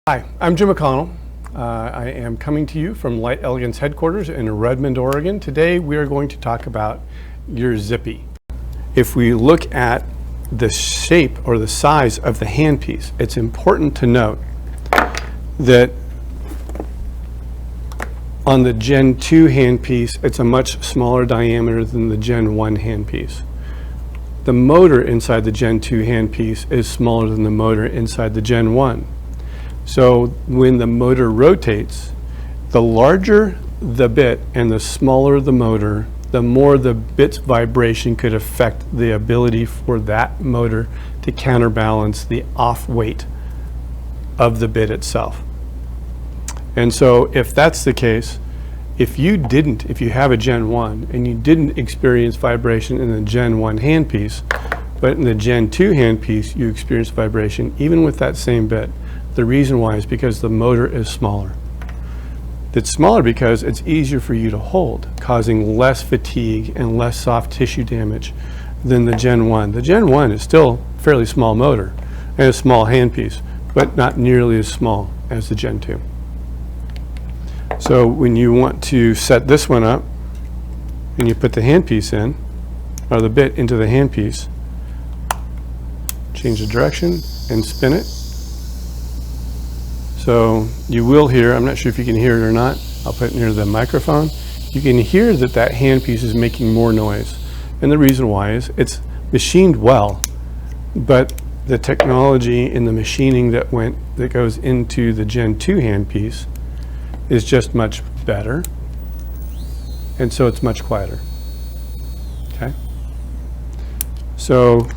Hi, I'm Jim McConnell. I am coming to you from Light Elegance headquarters in Redmond, Oregon. Today we are going to talk about your Zippy. If we look at the shape or the size of the handpiece, it's important to note that on the Gen 2 handpiece, it's a much smaller diameter than the Gen 1 handpiece. The motor inside the Gen 2 handpiece is smaller than the motor inside the Gen 1. So when the motor rotates, the larger the bit and the smaller the motor, the more the bit's vibration could affect the ability for that motor to counterbalance the off weight of the bit itself. And so if that's the case, if you have a Gen 1 and you didn't experience vibration in the Gen 1 handpiece, but in the Gen 2 handpiece you experience vibration even with that same bit, the reason why is because the motor is smaller. It's smaller because it's easier for you to hold, causing less fatigue and less soft tissue damage than the Gen 1. The Gen 1 is still a fairly small motor and a small handpiece, but not nearly as small as the Gen 2. So when you want to set this one up and you put the handpiece in, or the bit into the handpiece, change the direction and spin it. So you will hear, I'm not sure if you can hear it or not, I'll put it near the microphone. You can hear that that handpiece is making more noise. And the reason why is it's machined well, but the technology in the machining that goes into the Gen 2 handpiece is just much better, and so it's much quieter. Okay? So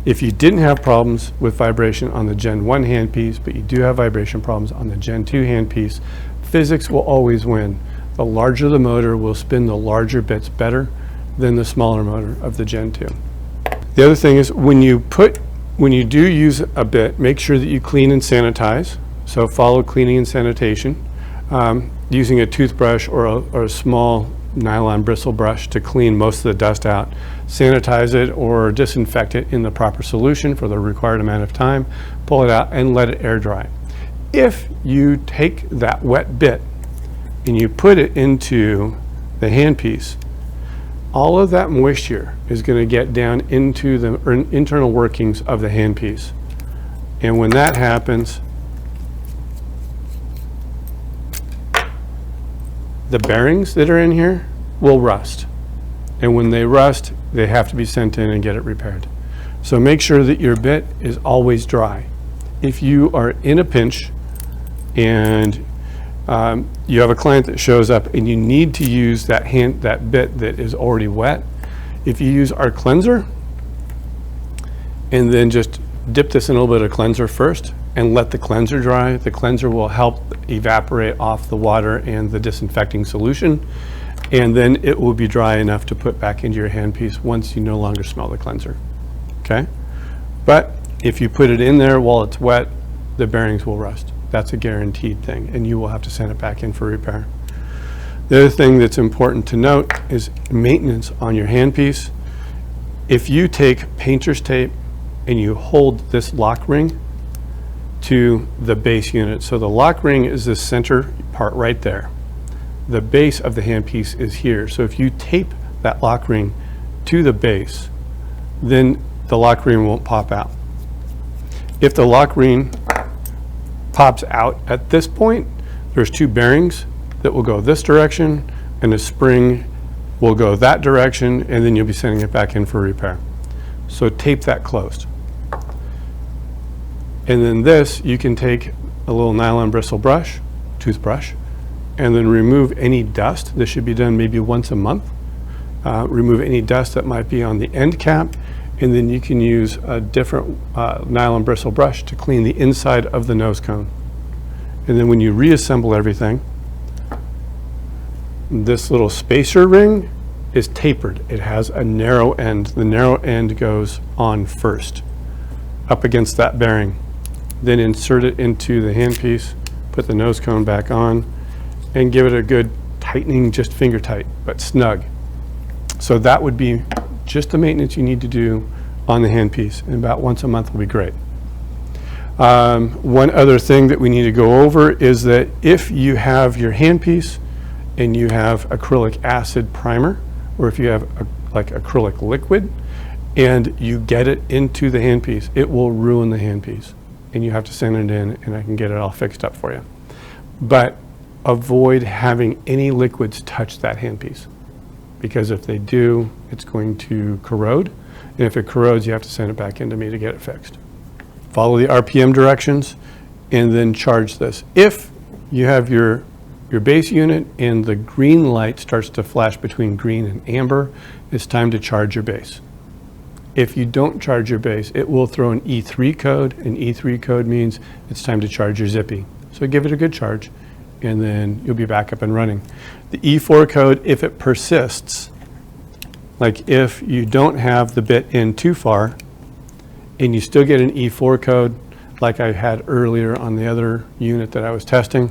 if you didn't have problems with vibration on the Gen 1 handpiece, but you do have vibration problems on the Gen 2 handpiece, physics will always win. The larger the motor will spin the larger bits better than the smaller motor of the Gen 2. The other thing is when you do use a bit, make sure that you clean and sanitize. So follow cleaning and sanitation. Using a toothbrush or a small nylon bristle brush to clean most of the dust out. Sanitize it or disinfect it in the proper solution for the required amount of time. Pull it out and let it air dry. If you take that wet bit and you put it into the handpiece, all of that moisture is going to get down into the internal workings of the handpiece. And when that happens, the bearings that are in here will rust. And when they rust, they have to be sent in and get it repaired. So make sure that your bit is always dry. If you are in a pinch and you have a client that shows up and you need to use that bit that is already wet, if you use our cleanser and then just dip this in a little bit of cleanser first and let the cleanser dry, the cleanser will help evaporate off the water and the disinfecting solution, and then it will be dry enough to put back into your handpiece once you no longer smell the cleanser. Okay? But if you put it in there while it's wet, the bearings will rust. That's a guaranteed thing, and you will have to send it back in for repair. The other thing that's important to note is maintenance on your handpiece. If you take painter's tape and you hold this lock ring to the base unit. So the lock ring is the center part right there. The base of the handpiece is here. So if you tape that lock ring to the base, then the lock ring won't pop out. If the lock ring pops out at this point, there's two bearings that will go this direction and a spring will go that direction, and then you'll be sending it back in for repair. So tape that closed. And then this, you can take a little nylon bristle brush, toothbrush, and then remove any dust. This should be done maybe once a month. Remove any dust that might be on the end cap, and then you can use a different nylon bristle brush to clean the inside of the nose cone. And then when you reassemble everything, this little spacer ring is tapered. It has a narrow end. The narrow end goes on first, up against that bearing. Then insert it into the handpiece, put the nose cone back on, and give it a good tightening, just finger tight, but snug. So that would be just the maintenance you need to do on the handpiece, and about once a month will be great. One other thing that we need to go over is that if you have your handpiece and you have acrylic acid primer, or if you have like acrylic liquid, and you get it into the handpiece, it will ruin the handpiece. And you have to send it in, and I can get it all fixed up for you. But avoid having any liquids touch that handpiece, because if they do, it's going to corrode. And if it corrodes, you have to send it back into me to get it fixed. Follow the RPM directions and then charge this. If you have your base unit and the green light starts to flash between green and amber, it's time to charge your base. If you don't charge your base, it will throw an E3 code, and E3 code means it's time to charge your Zippy. So give it a good charge, and then you'll be back up and running. The E4 code, if it persists, like if you don't have the bit in too far, and you still get an E4 code, like I had earlier on the other unit that I was testing,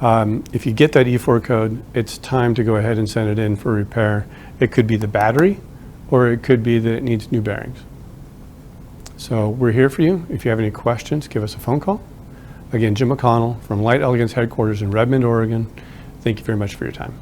if you get that E4 code, it's time to go ahead and send it in for repair. It could be the battery, or it could be that it needs new bearings. So we're here for you. If you have any questions, give us a phone call. Again, Jim McConnell from Light Elegance headquarters in Redmond, Oregon. Thank you very much for your time.